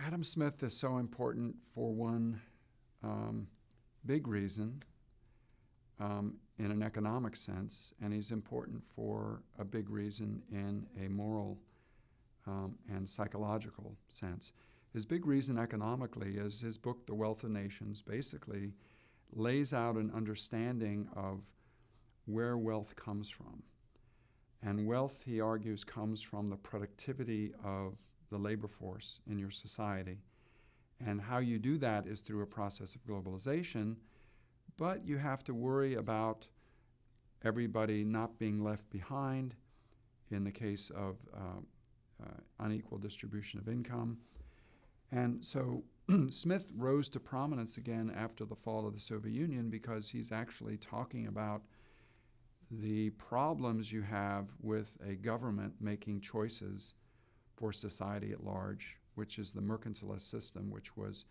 Adam Smith is so important for one big reason in an economic sense, and he's important for a big reason in a moral and psychological sense. His big reason economically is his book, The Wealth of Nations, basically lays out an understanding of where wealth comes from. And wealth, he argues, comes from the productivity of the labor force in your society. And how you do that is through a process of globalization, but you have to worry about everybody not being left behind in the case of unequal distribution of income. And so Smith rose to prominence again after the fall of the Soviet Union because he's actually talking about the problems you have with a government making choices for society at large, which is the mercantilist system, which was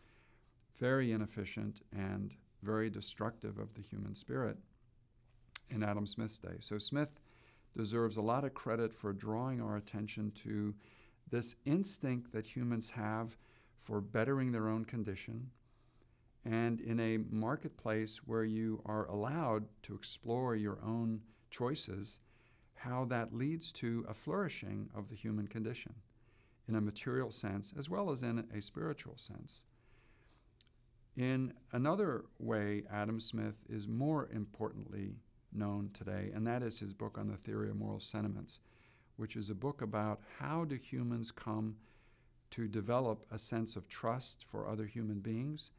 very inefficient and very destructive of the human spirit in Adam Smith's day. So Smith deserves a lot of credit for drawing our attention to this instinct that humans have for bettering their own condition, and in a marketplace where you are allowed to explore your own choices, how that leads to a flourishing of the human condition in a material sense as well as in a spiritual sense. In another way, Adam Smith is more importantly known today, and that is his book on the theory of moral sentiments, which is a book about how do humans come to develop a sense of trust for other human beings,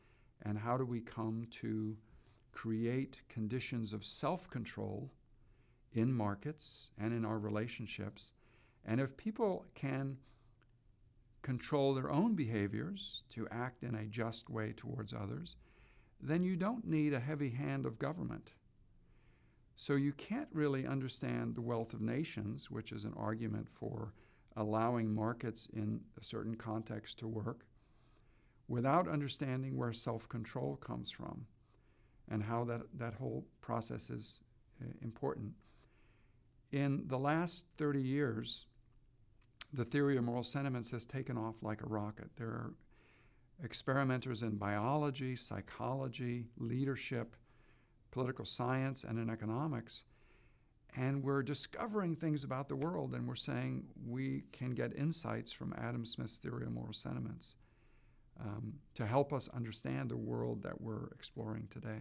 and how do we come to create conditions of self-control in markets and in our relationships. And if people can control their own behaviors to act in a just way towards others, then you don't need a heavy hand of government. So you can't really understand the wealth of nations, which is an argument for allowing markets in a certain context to work, without understanding where self-control comes from and how that whole process is important. In the last 30 years, the theory of moral sentiments has taken off like a rocket. There are experimenters in biology, psychology, leadership, political science, and in economics, and we're discovering things about the world, and we're saying we can get insights from Adam Smith's theory of moral sentiments to help us understand the world that we're exploring today.